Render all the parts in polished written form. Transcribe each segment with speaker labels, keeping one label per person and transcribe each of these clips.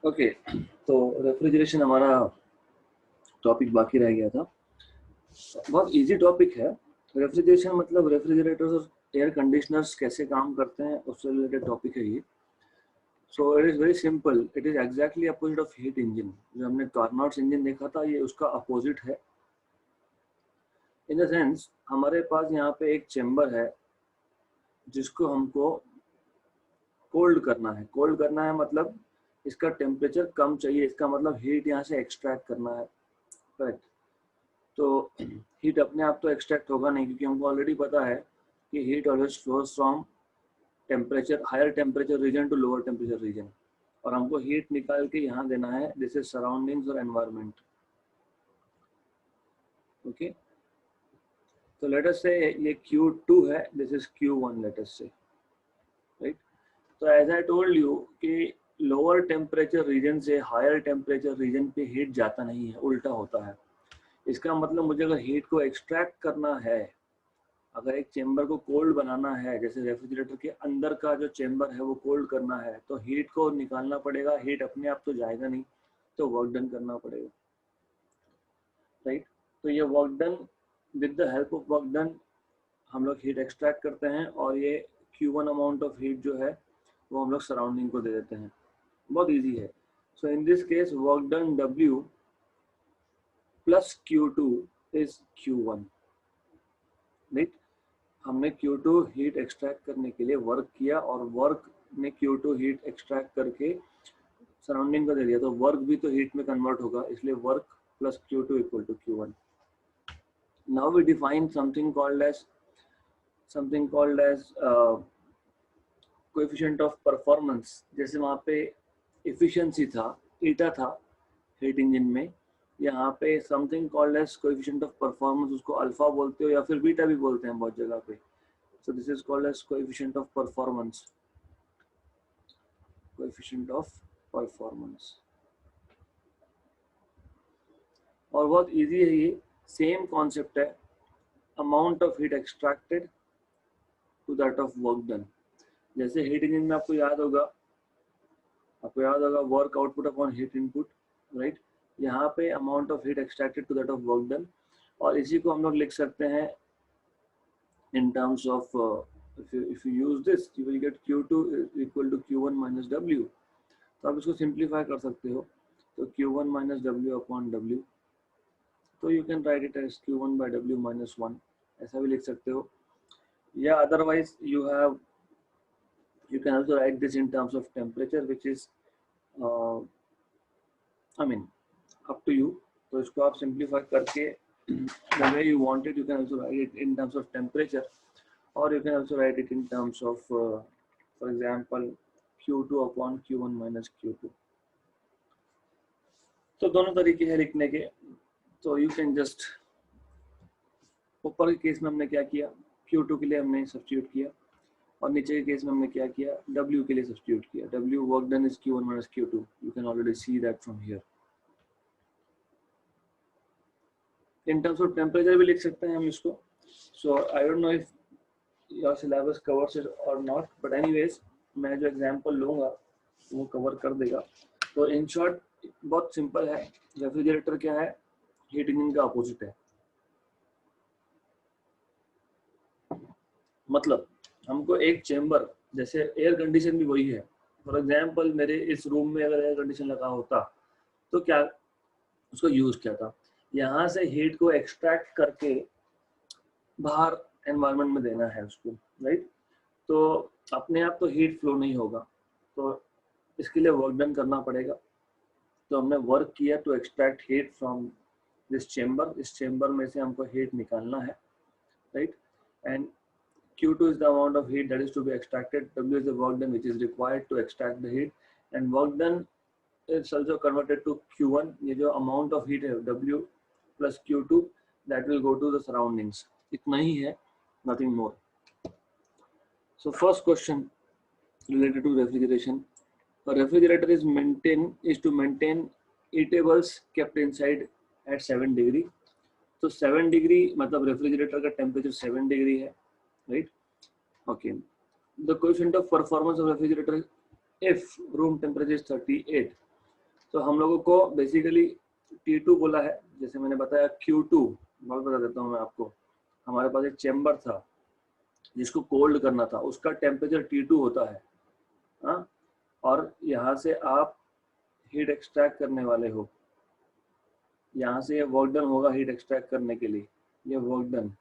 Speaker 1: Okay, तो refrigeration हमारा topic बाकी रह गया था। बहुत इजी टॉपिक है। रेफ्रिजरेशन मतलब रेफ्रिजरेटर्स और एयर कंडीशनर्स कैसे काम करते हैं उससे रिलेटेड टॉपिक है ये। So it is very simple, it is exactly opposite of heat engine. जो हमने कार्नोट्स इंजन देखा था ये उसका अपोजिट है। इन द सेंस हमारे पास यहाँ पे एक चेम्बर है जिसको हमको कोल्ड करना है। कोल्ड करना है मतलब इसका टेम्परेचर कम चाहिए, इसका मतलब हीट यहाँ से एक्सट्रैक्ट करना है। करेक्ट। तो हीट अपने आप तो एक्सट्रैक्ट होगा नहीं, क्योंकि हमको ऑलरेडी पता है कि heat always flows from temperature higher temperature region to lower temperature region, और हमको हीट निकाल के यहाँ देना है, दिस इज सराउंडिंग्स और एनवायरनमेंट। ओके, तो लेट अस से ये Q2 है, this is Q1 late us से, राइट। तो एज आई टोल्ड यू कि लोअर टेम्परेचर रीजन से हायर टेम्परेचर रीजन पे हीट जाता नहीं है, उल्टा होता है। इसका मतलब मुझे अगर हीट को एक्सट्रैक्ट करना है, अगर एक चेम्बर को कोल्ड बनाना है, जैसे रेफ्रिजरेटर के अंदर का जो चेम्बर है वो कोल्ड करना है, तो हीट को निकालना पड़ेगा। हीट अपने आप तो जाएगा नहीं, तो वर्क डन करना पड़ेगा, राइट। तो ये work done, with the help of work done हम लोग हीट एक्सट्रैक्ट करते हैं, और ये Q1 अमाउंट ऑफ हीट जो है वो हम लोग सराउंडिंग को दे देते हैं। बहुत ईजी है। So in this case work done W plus Q2 is Q1, right. हमने Q2 हीट एक्सट्रैक्ट करने के लिए वर्क किया, और वर्क ने Q2 हीट एक्सट्रैक्ट करके सराउंडिंग को दे दिया, तो वर्क भी तो हीट में कन्वर्ट होगा, इसलिए work plus Q2 equal to Q1। Now we define something called as coefficient of performance. जैसे वहाँ पे एफिशिएंसी था, ईटा था हीट इंजन में, यहाँ पे something called as coefficient of performance, उसको अल्फा बोलते हो या फिर बीटा भी बोलते हैं बहुत जगह पे। So this is called as coefficient of performance. Coefficient of performance. और बहुत इजी है ये, सेम कॉन्सेप्ट है, amount of heat extracted to that of work done. जैसे हीट इंजन में आपको याद होगा work output upon heat input, right. यहाँ पे amount of heat extracted to that of work done, और इसी को हम लोग लिख सकते हैं in terms of if you use this you will get Q2 equal to Q1 minus W। तो आप इसको सिंप्लीफाई कर सकते हो, तो Q1 minus W upon W, तो you can write it as Q1 by W minus 1, ऐसा भी लिख सकते हो। या otherwise you can also write this in terms of temperature, which is I mean up to you। तो इसको आप सिंप्लीफाई करके the way you want it, you can also write it in terms of temperature, or you can also write it in terms of for example Q2 upon Q1 minus Q2। तो दोनों तरीके हैं लिखने के। तो you can just, ऊपर के case में हमने क्या किया, Q2 के लिए हमने सब्स्टिट्यूट किया, और नीचे के केस में हमने क्या किया, W के लिए सब्स्टिट्यूट किया। W work done is Q1 minus Q2, you can already see that from here. In terms of temperature भी लिख सकते हैं हम इसको। So I don't know if your syllabus covers it और नॉट, बट एनीवेज मैं जो एग्जांपल लूंगा वो कवर कर देगा। तो इन शॉर्ट बहुत सिंपल है, रेफ्रिजरेटर क्या है, हीट इंजन का अपोजिट है। मतलब हमको एक चेम्बर, जैसे एयर कंडीशन भी वही है। फॉर एग्जांपल मेरे इस रूम में अगर एयर कंडीशन लगा होता तो क्या उसका यूज क्या था, यहाँ से हीट को एक्सट्रैक्ट करके बाहर एनवायरनमेंट में देना है उसको, राइट। तो अपने आप तो हीट फ्लो नहीं होगा, तो इसके लिए वर्क डन करना पड़ेगा। तो हमने वर्क किया to extract heat from this chamber, इस चेम्बर में से हमको हीट निकालना है, right. And Q2 is the amount of heat that is to be extracted, W is the work done which is required to extract the heat, and work done is also converted to Q1। ये जो amount of heat है W plus Q2 that will go to the surroundings, इतना ही है, nothing more। So first question related to refrigeration, a refrigerator is to maintain eatables kept inside at 7 degree। तो 7 degree मतलब refrigerator का temperature 7 degree है, right? Okay. The coefficient of performance of refrigerator if room temperature is 38, तो हम लोगों को basically T2 बोला है, जैसे मैंने बताया Q2, बहुत बता देता हूँ मैं आपको। हमारे पास एक चेम्बर था जिसको कोल्ड करना था, उसका टेम्परेचर T2 होता है, हाँ, और यहाँ से आप हीट एक्सट्रैक्ट करने वाले हो, यहाँ से ये वर्क डन होगा हीट एक्सट्रैक्ट करने के लिए, ये वर्क डन,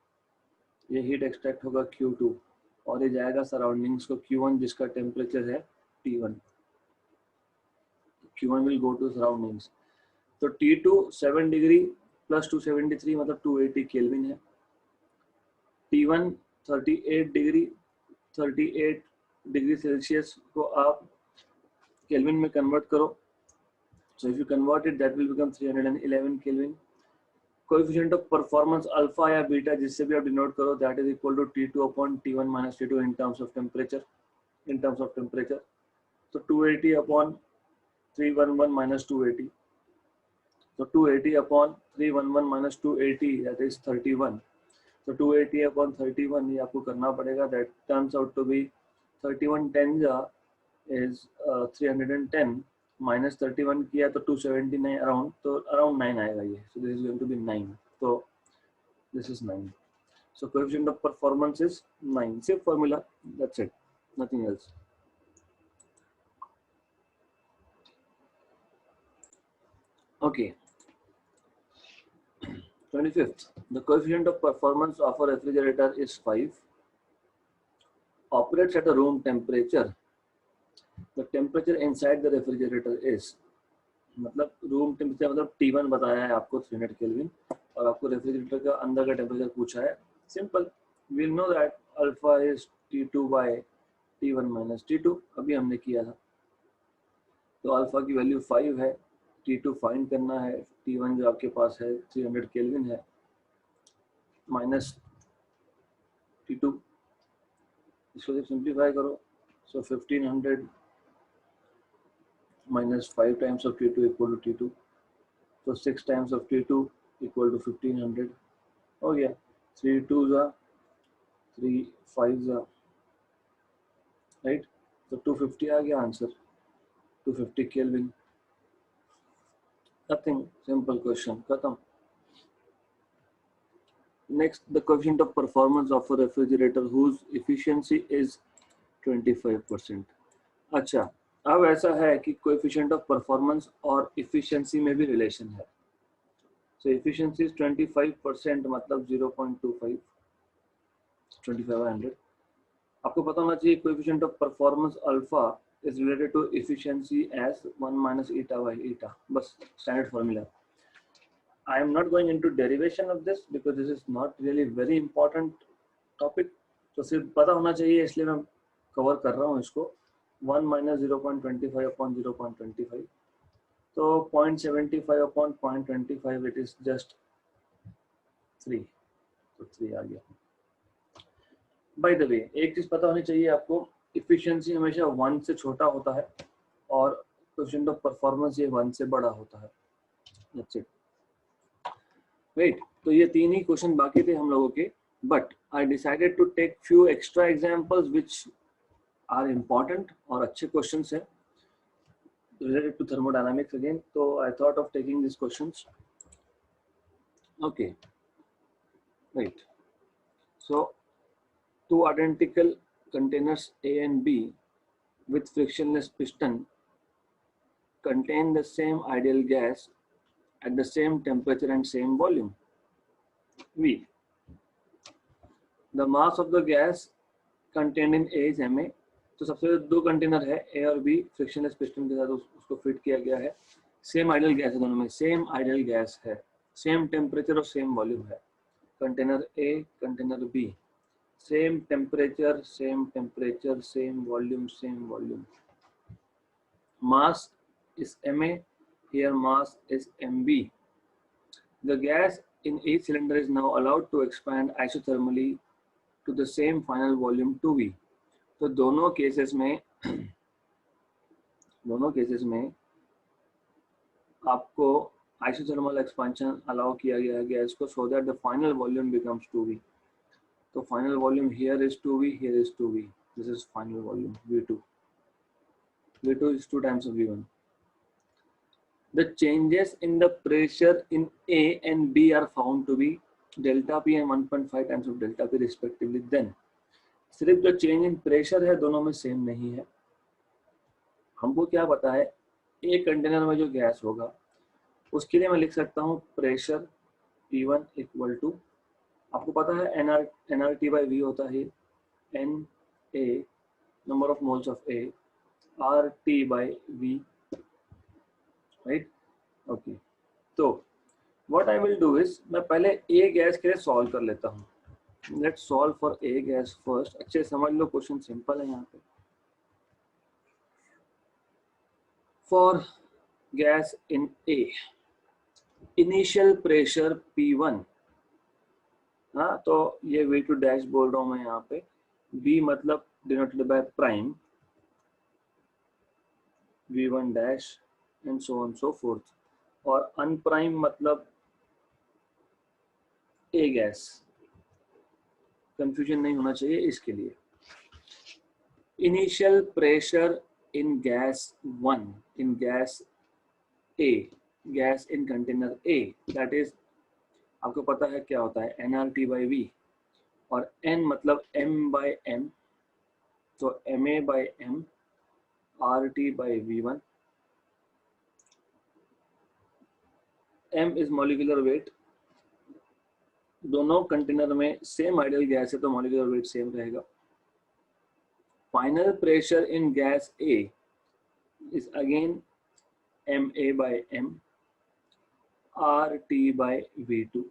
Speaker 1: ये हीट एक्सट्रैक्ट होगा Q2 और ये जाएगा सराउंडिंग्स को Q1 जिसका टेम्परेचर है T1। Q1 will go to surroundings। तो T2 7 डिग्री प्लस 273 मतलब 280 केल्विन है। T1 38 डिग्री, 38 डिग्री सेल्सियस को आप केल्विन में कन्वर्ट करो। So if you convert it, that will become 311 Kelvin। Coefficient of performance alpha या बीटा जिससे भी आप डिनोट करो, that is equal to T2 upon T1 minus T2 in terms of temperature। In terms of temperature, so 280 upon 311 minus 280। So 280 upon 311 minus 280, that is 31। So 280 upon 31 ये आपको करना पड़ेगा। That turns out to be 31 10 is 310 minus 31 किया तो 279 around, तो around 9 आएगा ये। So this is going to be 9। So this is 9। So coefficient of performance is 9। Same formula, that's it, nothing else। Okay, 25th, the coefficient of performance of a refrigerator is 5, operates at a room temperature, the temperature inside the refrigerator is, मतलब room temperature मतलब T1 बताया है आपको 300 kelvin और आपको refrigerator का अंदर का टेम्परेचर पूछा है। Simple, we know that alpha is T2 by T1 minus T2, अभी हमने किया था। तो अल्फा की वैल्यू 5 है, T2 फाइंड करना है, T1 जो आपके पास है 300 केल्विन है, माइनस T2, इसको जब सिंप्लीफाई करो, सो 1500 minus 5 times of T2 equal to T2, so 6 times of T2 equal to 1500 हो गया। 3 2s are 3 5s are right, so 250 आ गया answer, 250 kelvin. Nothing, simple question, खत्म। Next, the coefficient of performance of a refrigerator whose efficiency is 25%। अच्छा, अब ऐसा है कि coefficient of performance और efficiency में भी relation है। So efficiency is 25% मतलब 0.25, 2500। आपको पता होना चाहिए coefficient of performance alpha is related to efficiency as 1 minus eta by eta, बस standard formula। I am not going into derivation of this because this is not really very important topic। तो सिर्फ पता होना चाहिए इसलिए मैं cover कर रहा हूँ इसको। 1 minus 0.25 upon 0.25, तो 0.75 upon 0.25 it is just 3, तो 3 आ गया। बाय द वे, एक चीज पता होनी चाहिए आपको, इफिशिएंसी हमेशा 1 से छोटा होता है और कोएफिशिएंट ऑफ परफॉर्मेंस ये 1 से बड़ा होता है। That's it, right. तो ये तीन ही क्वेश्चन बाकी थे हम लोगों के, but I decided to take few extra examples which are important और अच्छे क्वेश्चंस हैं related to thermodynamics again, so I thought of taking these questions। Okay, right, so two identical containers A and B with frictionless piston contain the same ideal gas at the same temperature and same volume V। The mass of the gas contained in A is Ma। तो सबसे दो container है A और B, frictionless piston के साथ उसको fit किया गया है। सेम आइडियल गैस है दोनों में, सेम आइडियल गैस है, सेम टेम्परेचर और सेम वॉल्यूम है। Container A, container B, same temperature, same temperature, same volume. Mass is Ma, here mass is Mb। The gas in each cylinder is now allowed to expand isothermally to the same final volume 2V। तो दोनों cases में आपको isothermal expansion allow किया गया है gas को, so that the final volume becomes 2V। तो final volume here is 2V, here is 2V, this is final volume V2। V2 is 2 times of V1। The changes in the pressure in A and B are found to be delta P and 1.5 times of delta P respectively. Then सिर्फ जो change in pressure है दोनों में same नहीं है. हमको क्या पता है, एक कंटेनर में जो गैस होगा उसके लिए मैं लिख सकता हूँ प्रेशर P1 इक्वल टू, आपको पता है nRT बाई V होता है Na number of moles of A RT by V, right. Okay, तो what I will do is मैं पहले ए गैस के लिए सॉल्व कर लेता हूँ. Let's solve for a gas first. अच्छे समझ लो, क्वेश्चन सिंपल है यहाँ पे. For gas in A initial pressure P1, हाँ तो ये V2 डैश बोल रहा हूँ मैं यहाँ पे. V मतलब denoted by prime, V1 dash and so on so fourth, और अनप्राइम मतलब ए गैस. कंफ्यूजन नहीं होना चाहिए इसके लिए. Initial pressure in gas 1, in gas A, gas in container A, that is आपको पता है क्या होता है nRT बाई V, और N मतलब M बाई M, तो MA by M RT by V1. M is molecular weight. दोनों कंटेनर में सेम आइडियल गैस है तो मॉलिक्यूलर वेट सेम रहेगा. Final pressure in gas A is again MA by M RT by V2,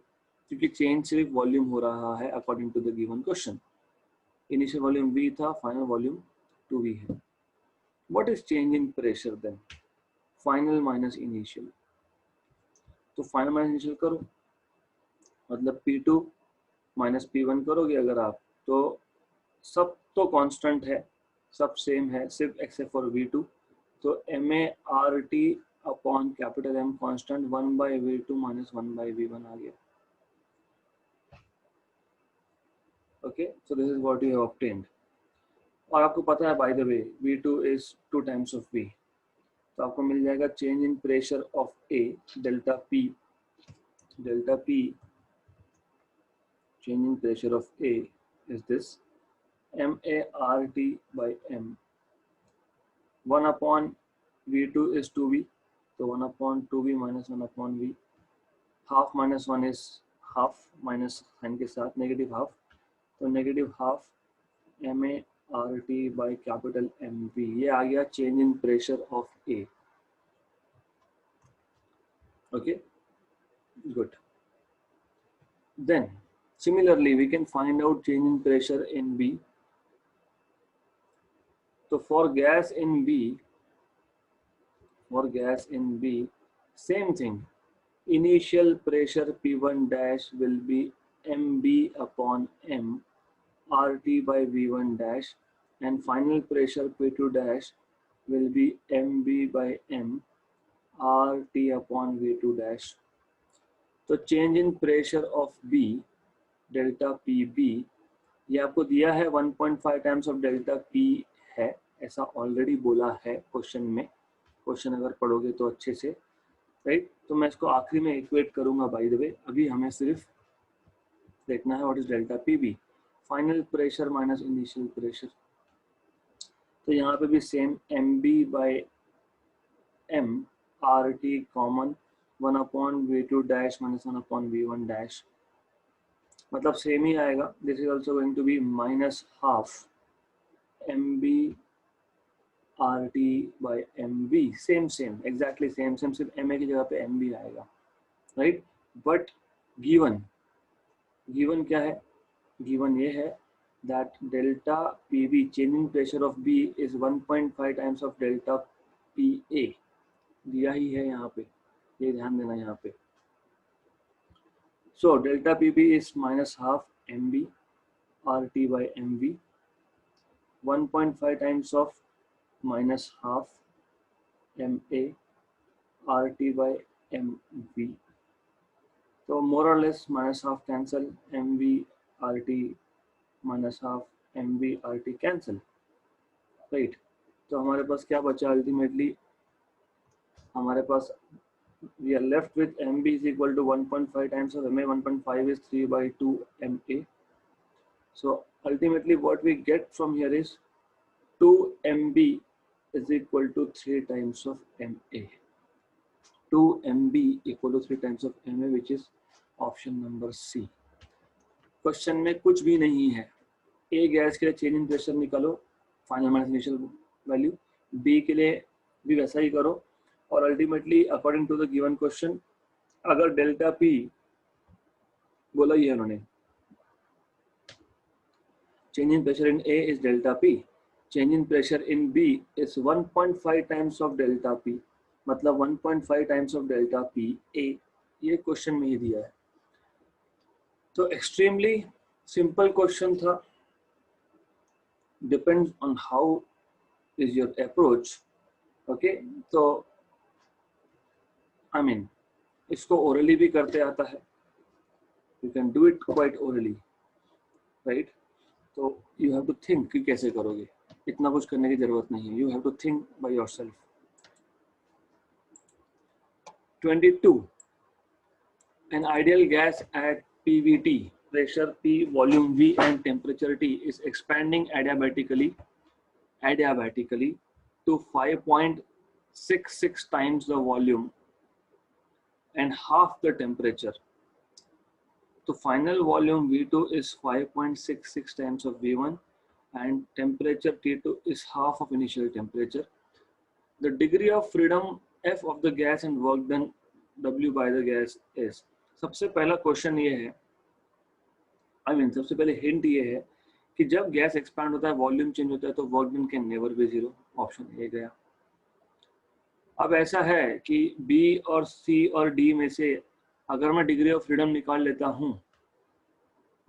Speaker 1: क्योंकि change सिर्फ volume हो रहा है according to the given question. Initial volume V था, फाइनल वॉल्यूम 2V है. What is change in pressure then? Final minus initial. तो final minus initial करो, मतलब P2 माइनस P1 करोगे अगर आप, तो सब तो कांस्टेंट है, सब सेम है सिर्फ एक्सेप्ट फॉर V2. तो MA RT upon capital M constant 1 by V2 minus 1 by V1 आ गया. Okay, so this is what you have obtained. और आपको पता है by the way V2 is 2 times of V, तो आपको मिल जाएगा change in pressure of A delta P. Delta P change in pressure of A is this MART by M. 1 upon V2 is 2V, so 1 upon 2V minus 1 upon V. Half minus 1 is half, minus sign के साथ negative half, तो negative half MART by capital MV. ये आ गया change in pressure of A. Okay, good. Then similarly we can find out change in pressure in B. So for gas in B, same thing. Initial pressure P1 dash will be MB upon M RT by V1 dash, and final pressure P2 dash will be MB by M RT upon V2 dash. तो change in pressure of B delta PB, ये आपको दिया है 1.5 times of delta P है, ऐसा already बोला है question में. क्वेश्चन अगर पढ़ोगे तो अच्छे से, राइट. तो मैं इसको आखिरी में इक्वेट करूंगा बाय द वे. अभी हमें सिर्फ देखना है what is delta PB, final pressure minus initial pressure. तो यहाँ पे भी same MB by M RT common 1 upon V2 dash minus 1 upon V1 dash, मतलब सेम ही आएगा. This is also going to be minus half MB RT by MV. Same exactly same, सिर्फ MA की जगह पे MB आएगा, right. But given क्या है? गिवन ये है that delta PB change in pressure of B is 1.5 times of delta PA. दिया ही है यहाँ पे, ये ध्यान देना यहाँ पे. So delta PB is minus half MB RT by MV, 1.5 times of minus half MA RT by MV. So more or less minus half cancel, MV RT minus half MV RT cancel, right. तो हमारे पास क्या बचा ultimately? हमारे पास we are left with mb is equal to 1.5 times of ma. 1.5 is 3 by 2 ma. So ultimately what we get from here is 2 mb is equal to 3 times of ma. 2 mb equal to 3 times of ma, which is option number C. Question में कुछ भी नहीं है. A gas के लिए change in pressure निकालो, final minus initial value. B के लिए भी वैसा ही करो. और ultimately according to the given question, अगर डेल्टा पी बोला ही है उन्होंने, change in pressure in A is delta P, change in pressure in B is 1.5 times of delta P, मतलब 1.5 times of delta P A. ये question में ही दिया है. तो एक्सट्रीमली सिंपल क्वेश्चन था. Depends on how is your approach. Okay, तो I mean इसको orally भी करते आता है. You can do it quite orally, right. तो यू हैव टू थिंक कि कैसे करोगे. इतना कुछ करने की जरूरत नहीं है. You have to think by yourself. 22. An ideal gas at PVT, pressure P, volume V, and temperature T is expanding adiabatically to 5.66 times the volume and half the temperature. So final volume V2 is 5.66 times of V1 and temperature T2 is half of initial temperature. The degree of freedom F of the gas and work done W by the gas is. सबसे पहला question ये है, सबसे पहले hint ये है कि जब गैस एक्सपैंड होता है, वॉल्यूम चेंज होता है, तो work done can never be zero. Option A गया. अब ऐसा है कि बी और सी और डी में से अगर मैं डिग्री ऑफ फ्रीडम निकाल लेता हूं,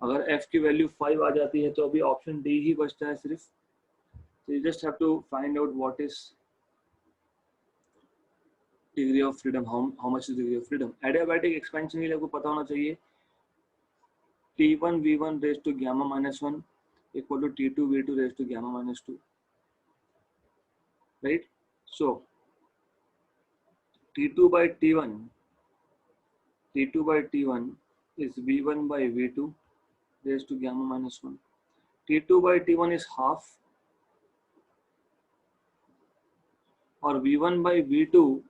Speaker 1: अगर एफ की वैल्यू 5 आ जाती है, तो अभी ऑप्शन डी ही बचता है सिर्फ. तो you just have to find out what is degree of freedom, how much is degree of freedom. Adiabatic expansion के लिए आपको पता होना चाहिए T1 V1 raised to gamma minus 1 equal to T2 V2 raised to gamma minus 2, right? So T2 by T1 is V1 by V2 raised to gamma minus 1. T2 by T1 is half, और V1 by V2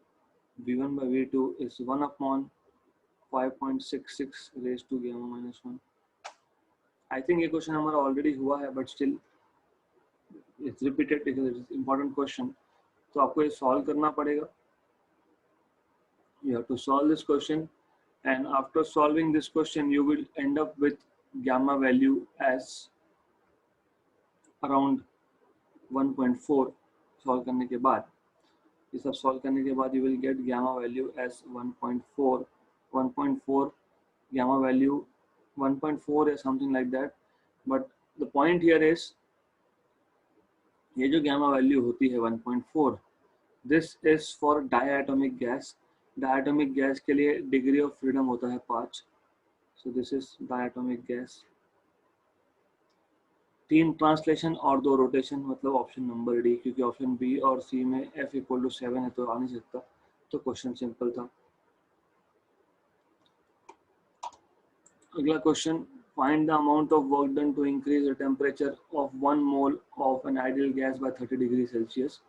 Speaker 1: is 1 upon 5.66 raised to gamma minus 1. I think ये question हमारा already हुआ है, but still it's repeated because it is important question. तो आपको ये solve करना पड़ेगा. You have to solve this question, and after solving this question you will end up with gamma value as around 1.4. Solve करने के बाद, ये सब सॉल्व करने के बाद you will get gamma value as 1.4 gamma value 1.4 or something like that. But the point here is, ये जो gamma value होती है 1.4, this is for diatomic gas. Diatomic gas के लिए डिग्री ऑफ फ्रीडम होता है 5. So this is diatomic gas. 3 translation और 2 rotation, मतलब ऑप्शन नंबर डी, क्योंकि ऑप्शन बी और सी में F इक्वल टू 7 है तो आ नहीं सकता. तो क्वेश्चन सिंपल था. अगला question, find the amount of work done to increase the temperature of 1 mole of an ideal gas by 30 degree Celsius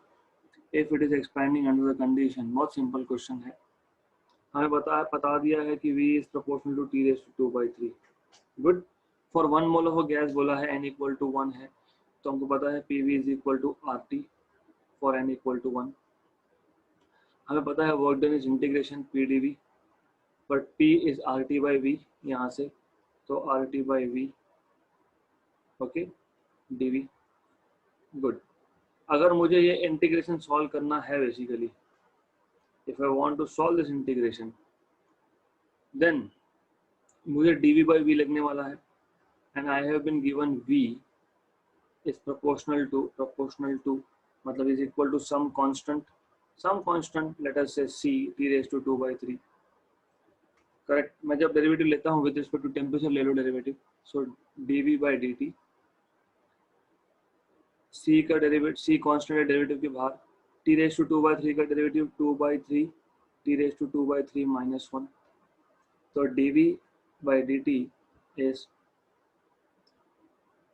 Speaker 1: if it is expanding under the condition. बहुत simple question है. हमें बता दिया है कि V is proportional to T raised to 2 by 3. Good. For 1 mole of gas बोला है n equal to 1 है, तो हमको पता है PV is equal to RT for n equal to 1. हमें पता है work done is integration PdV, but P is RT by V यहाँ से, तो RT by V, okay, dV. Good. अगर मुझे ये इंटीग्रेशन सॉल्व करना है, basically if I want to solve this integration, then मुझे dV by V लगने वाला है, and I have been given V is proportional to मतलब is equal to some constant, let us say C T raised to 2 by 3. Correct. मैं जब derivative लेता हूँ with respect to temperature ले लो derivative, so dV by dt, C का derivative, C constant है derivative के बाहर, T raised to 2 by 3 का derivative 2 by 3 t raised to 2 by 3 minus 1. So dv by dt is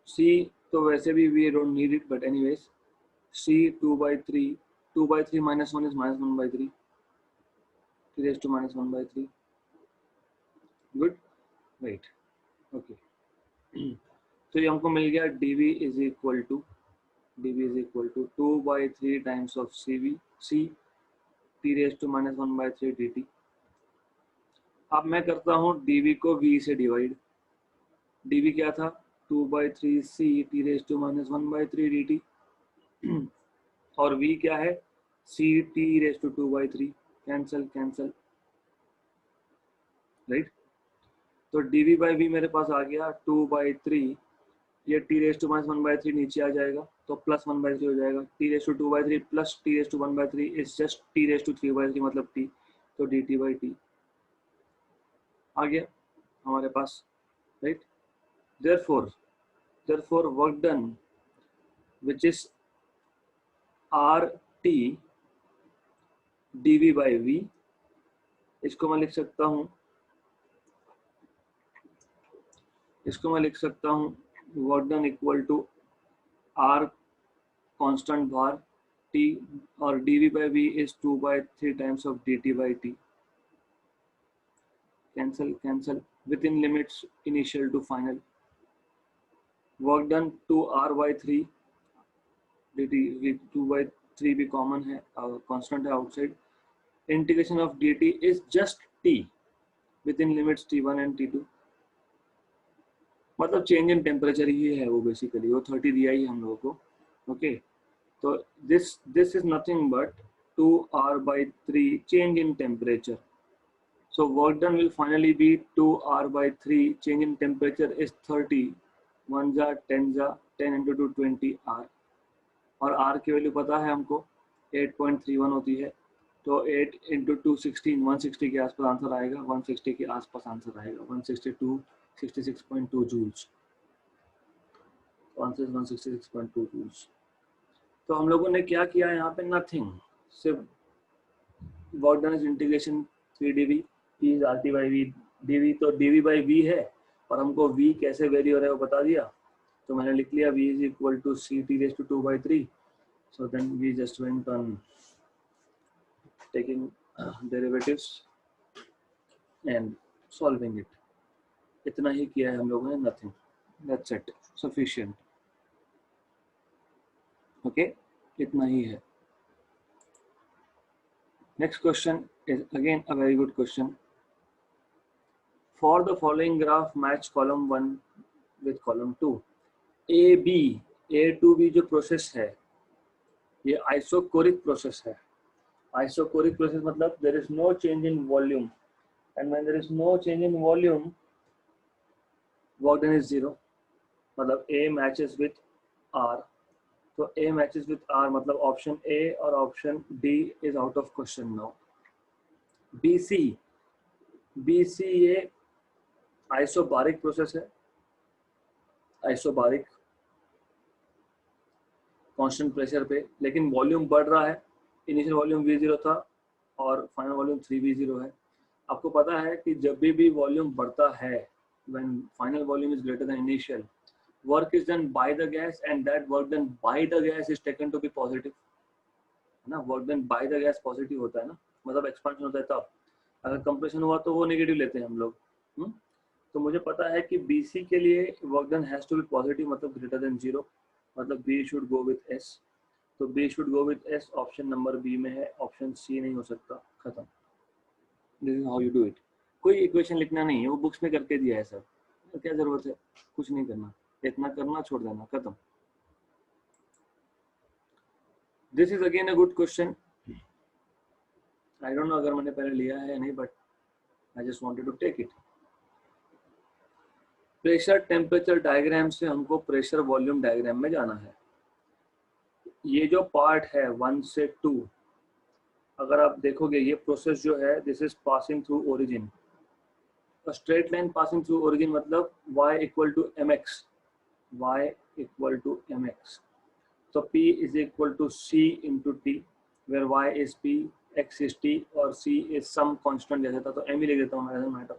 Speaker 1: c, तो वैसे भी we don't need it, but anyways c 2 by 3 minus 1 is minus 1 by 3, t raised to minus 1 by 3. Good. Right. Okay. तो ये हमको मिल गया dv is equal to 2 by 3 times of c t raised to minus 1 by 3 dt. अब मैं करता हूँ dv को v से डिवाइड. dv क्या था? 2 by 3 c t raised to minus 1 by 3 dt. और v क्या है? c t raised to 2 by 3. Cancel right. तो dv by v मेरे पास आ गया 2 by 3, ये t raised to minus 1 by 3 नीचे आ जाएगा तो प्लस 1 by 3 हो जाएगा. t raised to 2 by 3 plus t raised to 1 by 3 is just t raised to 3 by 3 मतलब t, तो dt by t आ गया हमारे पास, right. therefore work done which is rt dv by v, इसको मैं लिख सकता हूँ work done equal to r constant भार t और dv by v is 2 by 3 times of dt by t. cancel within limits initial to final. Work done 2r by 3 dt, 2 by 3 भी common है, constant है outside. Integration of dt is just t within limits t1 and t2. मतलब change in temperature ही है वो basically, वो 30 दिया ही हम लोगों को. ओके, तो this is nothing but 2r by 3 change in temperature. So work done will finally be 2r by 3 change in temperature is 30. 1 जा 10 जा 10 into 2 20 r, और r की वैल्यू पता है हमको 8.31 होती है, तो 8 into 2 16, 160 के आसपास आंसर आएगा. 160 के आसपास आंसर आएगा. 66.2 जूल्स. Answer 166.2 joules. तो हम लोगों ने क्या किया यहाँ पे? नथिंग, सिर्फ work done is integration 3 dv is rt by v dv, तो dv by v है और हमको v कैसे वेरी हो रहा है वो बता दिया, तो मैंने लिख लिया v is equal to c t raised to 2 by 3. so then we just went on taking derivatives and solving it. इतना ही किया है हम लोगों ने, nothing, that's it, sufficient. okay, इतना ही है. next question is again a very good question. For the following graph match column 1 with column 2. A to B जो process है ये आइसोकोरिक प्रोसेस है. आइसोकोरिक प्रोसेस मतलब there is no change in volume, and when there is no change in volume work done is 0. मतलब A matches with R, तो A matches with R मतलब option A और option D is out of question now. BC ये isobaric process है. Isobaric constant pressure पे, लेकिन volume बढ़ रहा है. इनिशियल वॉल्यूम V0 था और फाइनल वॉल्यूम 3V0 है. आपको पता है कि जब भी वॉल्यूम बढ़ता है, when final volume is greater than initial, work is done by the gas and that work done by the gas is taken to be positive. है ना, work done by the gas positive होता है ना, मतलब expansion होता है तब. अगर कंप्रेशन हुआ तो वो नेगेटिव लेते हैं हम लोग. तो मुझे पता है कि BC के लिए work done has to be positive, मतलब ग्रेटर देन 0, मतलब B should go with S. तो B should go with S, option number B में है, ऑप्शन C नहीं हो सकता. खत्म. This is how you do it. कोई इक्वेशन लिखना नहीं है, वो बुक्स में करके दिया है सब. तो क्या जरूरत है, कुछ नहीं करना, इतना करना छोड़ देना, खत्म. This is again a good question. I don't know अगर मैंने पहले लिया है या नहीं, but I just wanted to take it. Pressure temperature diagram से हमको प्रेशर वॉल्यूम डायग्राम में जाना है. ये जो पार्ट है 1 से 2, अगर आप देखोगे ये प्रोसेस जो है, this is passing through origin. Straight line passing through origin मतलब y equal to mx, y equal to mx. तो p is equal to c into t, where y is p x is t और c is some constant जैसा था, तो m ही लिख देता हूँ, doesn't matter.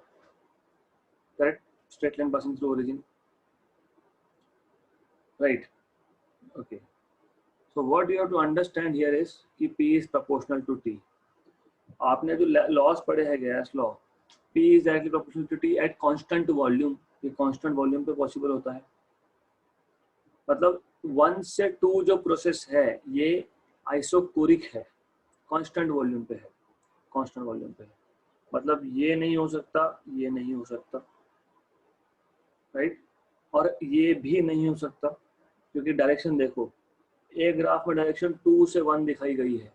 Speaker 1: Correct? Straight line passing through origin. Right? Okay. So what you have to understand here is कि p is proportional to t. आपने जो लॉस पढ़े हैं gas law, p is directly proportional to t at constant volume. ये constant volume पे possible होता है. मतलब 1 से 2 जो प्रोसेस है ये आइसोकोरिक है, कांस्टेंट वॉल्यूम पे है, कांस्टेंट वॉल्यूम पे है. मतलब ये नहीं हो सकता, ये नहीं हो सकता, राइट? और ये भी नहीं हो सकता क्योंकि डायरेक्शन देखो, एक ग्राफ में डायरेक्शन 2 से 1 दिखाई गई है,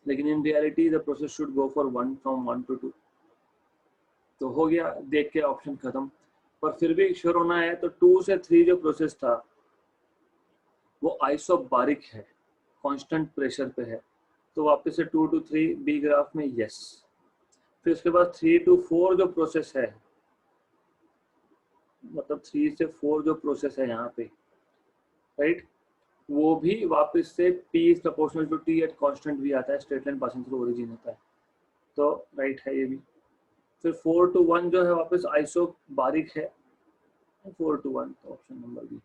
Speaker 1: लेकिन in reality the process should go for 1 from 1 to 2. तो हो गया, देख के ऑप्शन खत्म. पर फिर भी श्योर होना है तो 2 से 3 जो प्रोसेस था वो आइसोबारिक है, कांस्टेंट प्रेशर पे है. तो वापस से 2 to 3 बी ग्राफ में यस. फिर उसके बाद 3 to 4 जो प्रोसेस है, मतलब 3 से 4 जो प्रोसेस है यहाँ पे, राइट, वो भी वापस से P is proportional to T at constant भी आता है, straight line passing through origin होता है, तो राइट है ये भी. फिर 4 to 1 जो है वापस आइसोबारिक है, 4 to 1, तो ऑप्शन नंबर बी.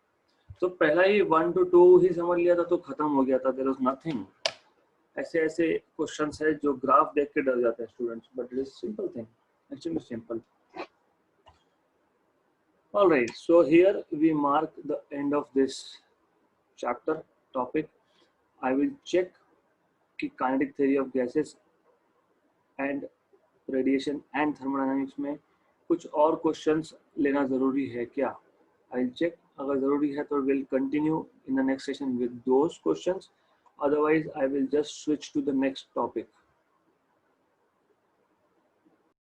Speaker 1: तो पहला ही 1 to 2 ही समझ लिया था तो खत्म हो गया था, देयर वाज नथिंग. ऐसे ऐसे क्वेश्चंस है जो ग्राफ देख के डर जाते हैं students, but it is simple thing, actually simple. All right, so here we mark the end of this chapter topic. I will check कि kinetic theory of gases and radiation and thermodynamics में कुछ और questions लेना जरूरी है क्या. I'll check, अगर जरूरी है तो we'll continue in the next session with those questions. Otherwise, I will just switch to the next topic.